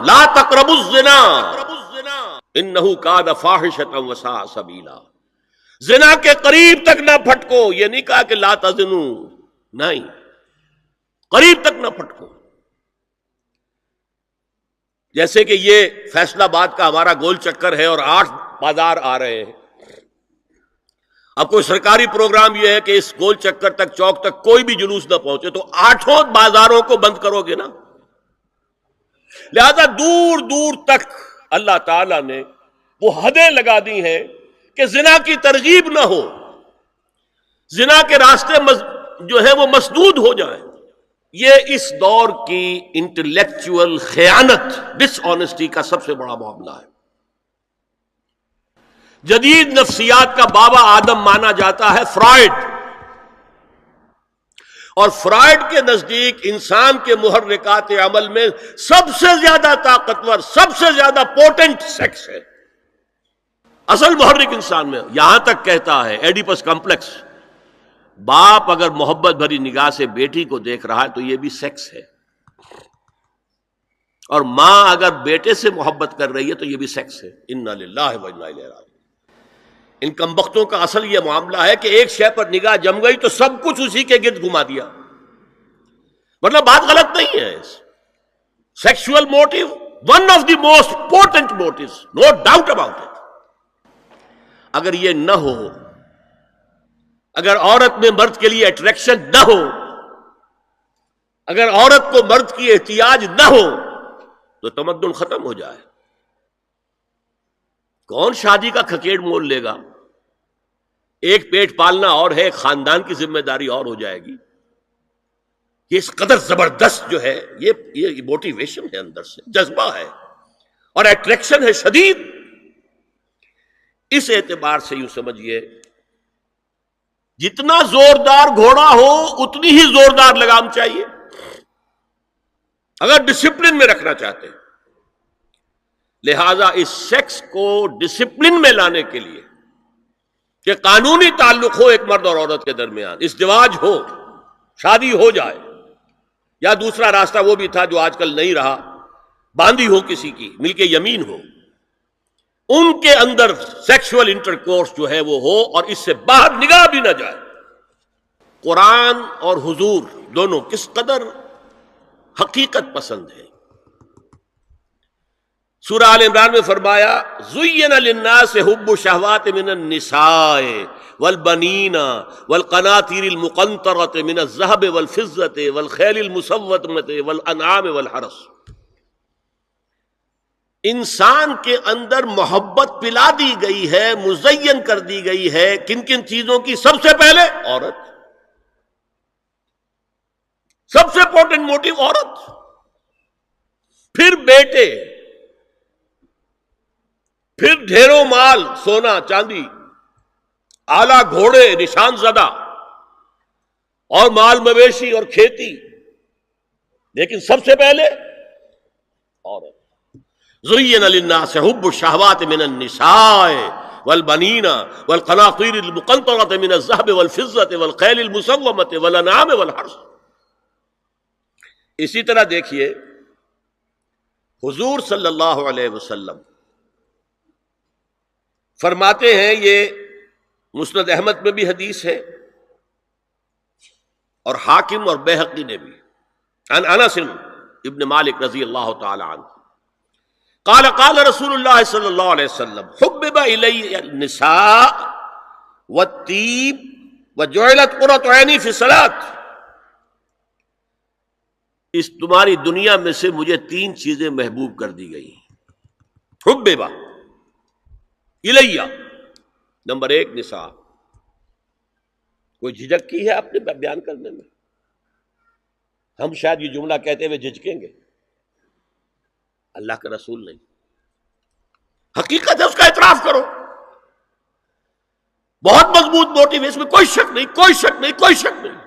لا تقربوا الزنا انہ کان فاحشۃ وساء سبیلا. زنا کے قریب تک نہ پھٹکو. یہ نہیں کہا کہ لا تزنوا، نہیں، قریب تک نہ پھٹکو. جیسے کہ یہ فیصل آباد کا ہمارا گول چکر ہے اور 8 بازار آ رہے ہیں. اب کوئی سرکاری پروگرام یہ ہے کہ اس گول چکر تک، چوک تک کوئی بھی جلوس نہ پہنچے، تو 8 بازاروں کو بند کرو گے نا. لہذا دور دور تک اللہ تعالی نے وہ حدیں لگا دی ہیں کہ زنا کی ترغیب نہ ہو، زنا کے راستے جو ہے وہ مسدود ہو جائیں. یہ اس دور کی انٹلیکچوئل خیانت، ڈس آنیسٹی کا سب سے بڑا معاملہ ہے. جدید نفسیات کا بابا آدم مانا جاتا ہے فرائڈ، اور فرائڈ کے نزدیک انسان کے محرکات عمل میں سب سے زیادہ طاقتور، سب سے زیادہ پوٹنٹ سیکس ہے. اصل محرک انسان میں. یہاں تک کہتا ہے ایڈیپس کمپلیکس، باپ اگر محبت بھری نگاہ سے بیٹی کو دیکھ رہا ہے تو یہ بھی سیکس ہے، اور ماں اگر بیٹے سے محبت کر رہی ہے تو یہ بھی سیکس ہے. انا للہ و انا الیہ راجعون. ان کمبختوں کا اصل یہ معاملہ ہے کہ ایک شے پر نگاہ جم گئی تو سب کچھ اسی کے گرد گھما دیا. مطلب بات غلط نہیں ہے. Sexual motive one of the most important motives, no doubt about it. اگر یہ نہ ہو، اگر عورت میں مرد کے لیے اٹریکشن نہ ہو، اگر عورت کو مرد کی احتیاج نہ ہو تو تمدن ختم ہو جائے. کون شادی کا کھکیڑ مول لے گا؟ ایک پیٹ پالنا اور ہے، ایک خاندان کی ذمہ داری اور ہو جائے گی. یہ اس قدر زبردست جو ہے، یہ موٹیویشن ہے، اندر سے جذبہ ہے اور اٹریکشن ہے شدید. اس اعتبار سے یوں سمجھیے، جتنا زوردار گھوڑا ہو اتنی ہی زوردار لگام چاہیے اگر ڈسپلن میں رکھنا چاہتے ہیں. لہذا اس سیکس کو ڈسپلن میں لانے کے لیے کہ قانونی تعلق ہو ایک مرد اور عورت کے درمیان، ازدواج ہو، شادی ہو جائے، یا دوسرا راستہ وہ بھی تھا جو آج کل نہیں رہا، باندھی ہو کسی کی، ملک یمین ہو، ان کے اندر سیکشول انٹرکورس جو ہے وہ ہو اور اس سے باہر نگاہ بھی نہ جائے. قرآن اور حضور دونوں کس قدر حقیقت پسند ہے. سورہ آل عمران میں فرمایا زُيِّنَ لِلنَّاسِ حُبُّ الشَّهَوَاتِ مِنَ النِّسَاءِ وَالْبَنِينَ وَالْقَنَاطِيرِ الْمُقَنطَرَةِ مِنَ الذَّهَبِ وَالْفِضَّةِ وَالْخَيْلِ الْمُسَوَّمَةِ وَالْأَنْعَامِ وَالْحَرْثِ. انسان کے اندر محبت پلا دی گئی ہے، مزین کر دی گئی ہے. کن کن چیزوں کی؟ سب سے پہلے عورت، سب سے امپورٹنٹ موٹیو عورت، پھر بیٹے، پھر ڈھیروں مال، سونا چاندی، آلہ گھوڑے نشان زدہ، اور مال مویشی اور کھیتی، لیکن سب سے پہلے عورت. زُيِّنَ لِلنَّاسِ حُبُّ الشَّهَوَاتِ مِنَ النِّسَاءِ وَالْبَنِينَ وَالْقَنَاطِيرِ الْمُقَنطَرَةِ مِنَ الذَّهَبِ وَالْفِضَّةِ وَالْخَيْلِ الْمُسَوَّمَةِ وَالْأَنْعَامِ وَالْحَرْثِ. اسی طرح دیکھیے حضور صلی اللہ علیہ وسلم فرماتے ہیں، یہ مسند احمد میں بھی حدیث ہے اور حاکم اور بیہقی نے بھی، عن انس ابن مالک رضی اللہ تعالی عنہ قال قال رسول اللہ صلی اللہ علیہ وسلم حبب الی النساء والطیب وجعلت قرۃ عینی فی الصلاۃ. اس تمہاری دنیا میں سے مجھے 3 چیزیں محبوب کر دی گئی. حبب الیہ، نمبر 1 نساء. کوئی جھجک کی ہے اپنے بیان کرنے میں؟ ہم شاید یہ جملہ کہتے ہوئے جھجکیں گے، اللہ کا رسول نہیں. حقیقت ہے، اس کا اعتراف کرو. بہت مضبوط موٹیو ہے، اس میں کوئی شک نہیں، کوئی شک نہیں، کوئی شک نہیں.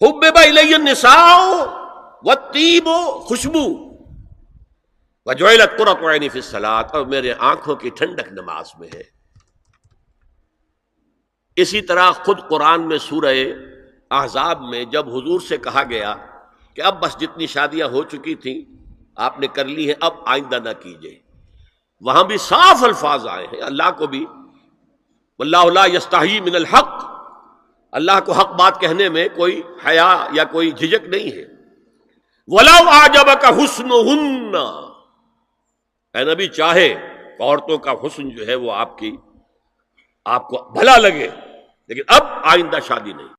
حبب الی النساء والطیب، خوشبو، وجعلت قرۃ عینی فی الصلاۃ، اور میرے آنکھوں کی ٹھنڈک نماز میں ہے. اسی طرح خود قرآن میں سورہ احزاب میں جب حضور سے کہا گیا کہ اب بس جتنی شادیاں ہو چکی تھیں آپ نے کر لی ہے، اب آئندہ نہ کیجیے۔ وہاں بھی صاف الفاظ آئے ہیں، اللہ کو بھی واللہ لا یستحیی من الحق، اللہ کو حق بات کہنے میں کوئی حیا یا کوئی جھجک نہیں ہے۔ وَلَوْ أَعْجَبَكَ حُسْنُهُنَّ، اے نبی چاہے عورتوں کا حسن جو ہے وہ آپ کو بھلا لگے، لیکن اب آئندہ شادی نہیں۔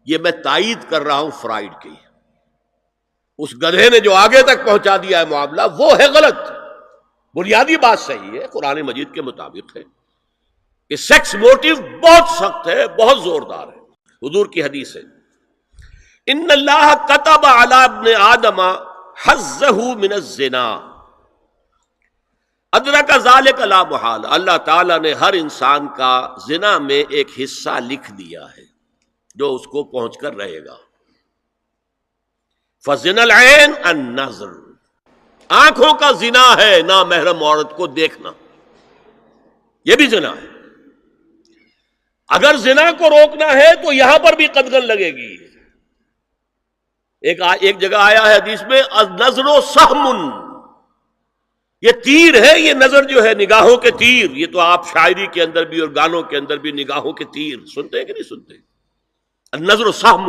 یہ میں تائید کر رہا ہوں فرائڈ کی، اس گدھے نے جو آگے تک پہنچا دیا ہے معاملہ وہ ہے غلط۔ بنیادی بات صحیح ہے، قرآن مجید کے مطابق ہے کہ سیکس موٹیو بہت سخت ہے، بہت زوردار ہے۔ حضور کی حدیث ہے، ان اللہ کتب علی ابن آدم حظہ من الزنا ادرک ذلک لا محال، اللہ تعالیٰ نے ہر انسان کا زنا میں ایک حصہ لکھ دیا ہے جو اس کو پہنچ کر رہے گا۔ فزنا العین النظر، آنکھوں کا زنا ہے نامحرم عورت کو دیکھنا، یہ بھی زنا ہے۔ اگر زنا کو روکنا ہے تو یہاں پر بھی قدغن لگے گی۔ ایک جگہ آیا ہے حدیث میں النظر سہم، یہ تیر ہے، یہ نظر جو ہے نگاہوں کے تیر، یہ تو آپ شاعری کے اندر بھی اور گانوں کے اندر بھی نگاہوں کے تیر سنتے ہیں کہ نہیں سنتے؟ النظر سہم،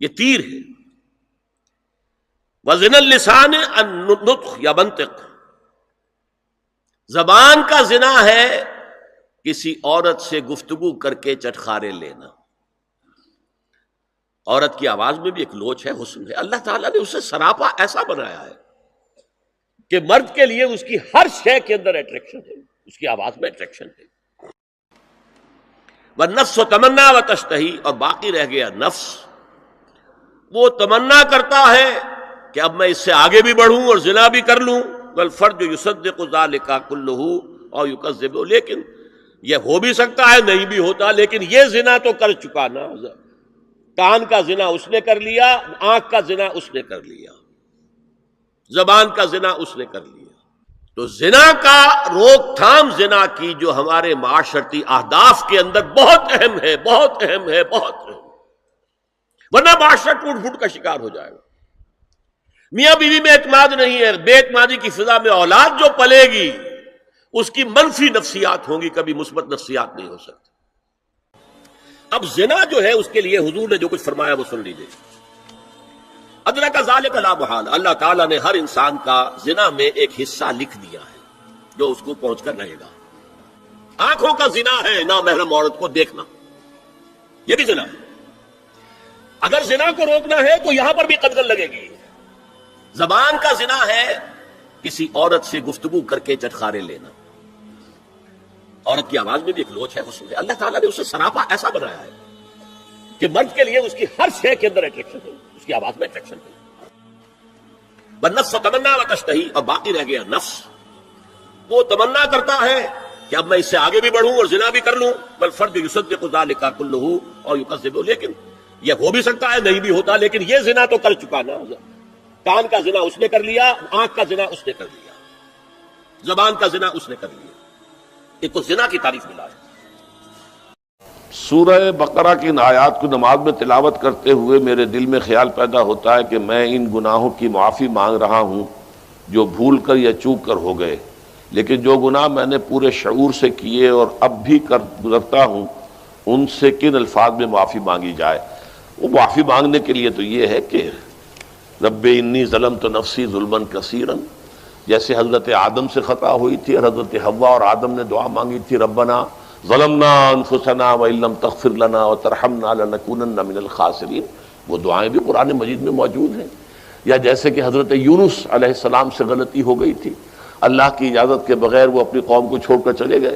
یہ تیر ہے۔ وزن اللسان النطق یا منطق، زبان کا زنا ہے کسی عورت سے گفتگو کر کے چٹخارے لینا۔ عورت کی آواز میں بھی ایک لوچ ہے، حسن ہے، اللہ تعالیٰ نے اسے سراپا ایسا بنایا ہے کہ مرد کے لیے اس کی ہر شے کے اندر اٹریکشن ہے، اس کی آواز میں اٹریکشن ہے۔ والنفس تمنا وتشتہی، اور باقی رہ گیا نفس، وہ تمنا کرتا ہے کہ اب میں اس سے آگے بھی بڑھوں اور زنا بھی کر لوں۔ والفرج یصدق ذلک کلہ اور یکذب، لیکن یہ ہو بھی سکتا ہے نہیں بھی ہوتا، لیکن یہ زنا تو کر چکا نا، کان کا زنا اس نے کر لیا، آنکھ کا زنا اس نے کر لیا، زبان کا زنا اس نے کر لیا۔ تو زنا کا روک تھام، زنا کی جو ہمارے معاشرتی اہداف کے اندر بہت اہم ہے، بہت اہم ہے، بہت اہم، ورنہ معاشرہ ٹوٹ پھوٹ کا شکار ہو جائے گا۔ میاں بیوی میں اعتماد نہیں ہے، بے اعتمادی کی فضا میں اولاد جو پلے گی اس کی منفی نفسیات ہوں گی، کبھی مثبت نفسیات نہیں ہو سکتی۔ اب زنا جو ہے اس کے لیے حضور نے جو کچھ فرمایا وہ سن لیجیے۔ ادرک ذلک لا محال، اللہ تعالیٰ نے ہر انسان کا زنا میں ایک حصہ لکھ دیا ہے جو اس کو پہنچ کر رہے گا۔ آنکھوں کا زنا ہے نامحرم عورت کو دیکھنا، یہ بھی زنا ہے۔ اگر زنا کو روکنا ہے تو یہاں پر بھی قدغن لگے گی۔ زبان کا زنا ہے کسی عورت سے گفتگو کر کے چٹخارے لینا، عورت کی آواز میں بھی ایک لوچ ہے، حسن ہے، اللہ تعالیٰ نے اسے سراپا ایسا بنایا ہے کہ مرد کے لیے اس کی ہر شے کے اندر اٹریکشن ہے، اس کی آواز میں اٹریکشن ہے۔ والنفس تمنا وتشتہی، اور باقی رہ گیا نفس، وہ تمنا کرتا ہے کہ اب میں اس سے آگے بھی بڑھوں اور زنا بھی کر لوں۔ والفرج یصدق ذلک کلہ اور یکذب، لیکن یہ ہو بھی سکتا ہے نہیں بھی ہوتا، لیکن یہ زنا تو کر چکا نا، کان کا زنا اس نے کر لیا، آنکھ کا زنا اس نے کر لیا، زبان کا زنا اس نے کر لیا۔ ایک تو زنا کی تعریف ملا ہے۔ سورہ بقرہ کی ان آیات کو نماز میں تلاوت کرتے ہوئے میرے دل میں خیال پیدا ہوتا ہے کہ میں ان گناہوں کی معافی مانگ رہا ہوں جو بھول کر یا چوک کر ہو گئے، لیکن جو گناہ میں نے پورے شعور سے کیے اور اب بھی کر گزرتا ہوں ان سے کن الفاظ میں معافی مانگی جائے؟ وہ معافی مانگنے کے لیے تو یہ ہے کہ رب انی ظلمت نفسی ظلما کثیرا، جیسے حضرت آدم سے خطا ہوئی تھی اور حضرت حوا اور آدم نے دعا مانگی تھی ربنا ظلمنا انفسنا وان لم تغفر لنا وترحمنا لنکونن من الخاسرین، وہ دعائیں بھی قرآن مجید میں موجود ہیں۔ یا جیسے کہ حضرت یونس علیہ السلام سے غلطی ہو گئی تھی، اللہ کی اجازت کے بغیر وہ اپنی قوم کو چھوڑ کر چلے گئے،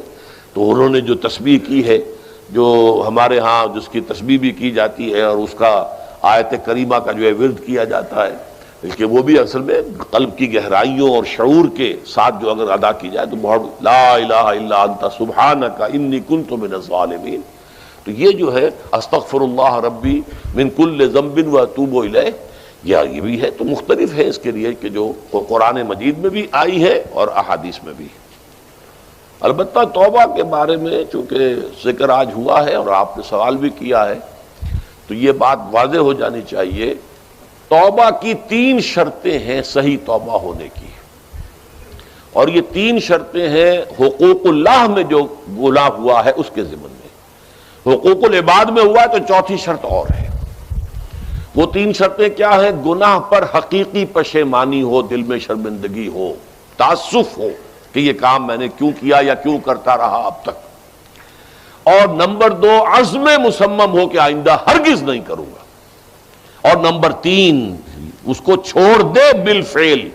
تو انہوں نے جو تسبیح کی ہے، جو ہمارے ہاں جس کی تسبیح بھی کی جاتی ہے اور اس کا آیت کریمہ کا جو ہے ورد کیا جاتا ہے، کہ وہ بھی اصل میں قلب کی گہرائیوں اور شعور کے ساتھ جو اگر ادا کی جائے تو بہت لا الہ الا انت سبحانک انی کنت من الظالمین، تو یہ جو ہے استغفر اللہ ربی من کل ذنب واتوب الیہ، یہ بھی ہے۔ تو مختلف ہے اس کے لیے کہ جو قرآن مجید میں بھی آئی ہے اور احادیث میں بھی۔ البتہ توبہ کے بارے میں چونکہ ذکر آج ہوا ہے اور آپ نے سوال بھی کیا ہے، تو یہ بات واضح ہو جانی چاہیے، توبہ کی 3 شرطیں ہیں صحیح توبہ ہونے کی، اور یہ 3 شرطیں ہیں حقوق اللہ میں جو گناہ ہوا ہے اس کے ضمن میں، حقوق العباد میں ہوا ہے تو چوتھی شرط اور ہے۔ وہ 3 شرطیں کیا ہیں؟ گناہ پر حقیقی پشیمانی ہو، دل میں شرمندگی ہو، تعسف ہو کہ یہ کام میں نے کیوں کیا یا کیوں کرتا رہا اب تک، اور نمبر 2 عزم مصمم ہو کہ آئندہ ہرگز نہیں کروں گا، اور نمبر 3 اس کو چھوڑ دے بالفعل،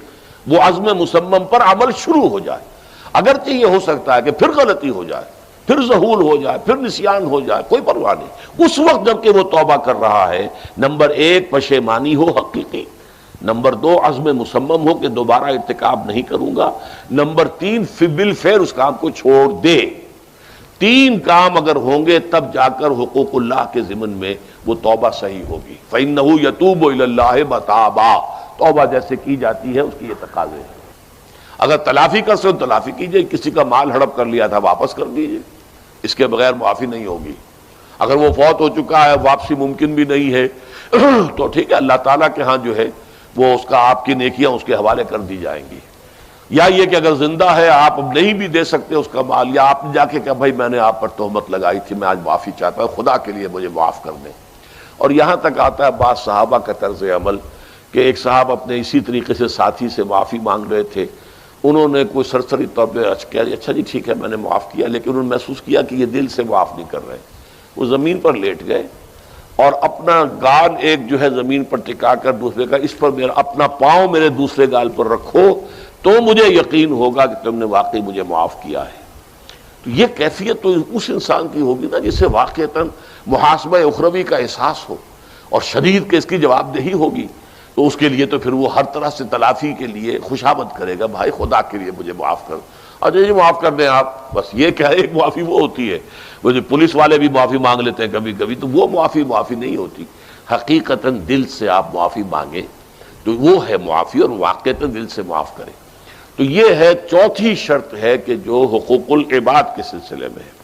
وہ عزم مصمم پر عمل شروع ہو جائے۔ اگرچہ یہ ہو سکتا ہے کہ پھر غلطی ہو جائے، پھر ذہول ہو جائے، پھر نسیان ہو جائے، کوئی پرواہ نہیں، اس وقت جب کہ وہ توبہ کر رہا ہے نمبر 1 پشیمانی ہو حقیقی، نمبر 2 عزم مصمم ہو کہ دوبارہ ارتکاب نہیں کروں گا، نمبر 3 بالفعل اس کام کو چھوڑ دے۔ 3 کام اگر ہوں گے تب جا کر حقوق اللہ کے ضمن میں وہ توبہ صحیح ہوگی۔ فَإِنَّهُ يَتُوبُ إِلَى اللَّهِ مَتَابًا، توبہ جیسے کی جاتی ہے اس کی یہ تقاضے ہیں۔ اگر تلافی کر سکتے تلافی کیجئے، کسی کا مال ہڑپ کر لیا تھا واپس کر دیجئے، اس کے بغیر معافی نہیں ہوگی۔ اگر وہ فوت ہو چکا ہے، واپسی ممکن بھی نہیں ہے، تو ٹھیک ہے، اللہ تعالیٰ کے ہاں جو ہے وہ اس کا آپ کی نیکیاں اس کے حوالے کر دی جائیں گی۔ یا یہ کہ اگر زندہ ہے آپ اب نہیں بھی دے سکتے اس کا مال، یا آپ نے جا کے کہا بھائی میں نے آپ پر تہمت لگائی تھی، میں آج معافی چاہتا ہوں، خدا کے لیے مجھے معاف کر دیں۔ اور یہاں تک آتا ہے بعض صحابہ کا طرز عمل کہ ایک صاحب اپنے اسی طریقے سے ساتھی سے معافی مانگ رہے تھے، انہوں نے کوئی سرسری طور پہ کہا اچھا جی ٹھیک ہے میں نے معاف کیا، لیکن انہوں نے محسوس کیا کہ یہ دل سے معاف نہیں کر رہے، وہ زمین پر لیٹ گئے اور اپنا گال ایک جو ہے زمین پر ٹکا کر دوسرے کا، اس پر میرا اپنا پاؤں میرے دوسرے گال پر رکھو تو مجھے یقین ہوگا کہ تم نے واقعی مجھے معاف کیا ہے۔ تو یہ کیفیت تو اس انسان کی ہوگی نا جسے واقعتاً محاسبہ اخروی کا احساس ہو اور شدید کے اس کی جواب دہی ہوگی، تو اس کے لیے تو پھر وہ ہر طرح سے تلافی کے لیے خوشامد کرے گا، بھائی خدا کے لیے مجھے معاف کر، اچھا جی معاف کر دیں آپ، بس یہ کیا ہے، ایک معافی وہ ہوتی ہے، وہ جو پولیس والے بھی معافی مانگ لیتے ہیں کبھی کبھی، تو وہ معافی نہیں ہوتی، حقیقتاً دل سے آپ معافی مانگیں تو وہ ہے معافی، اور واقعتاً دل سے معاف کریں۔ تو یہ ہے چوتھی شرط ہے کہ جو حقوق العباد کے سلسلے میں ہے۔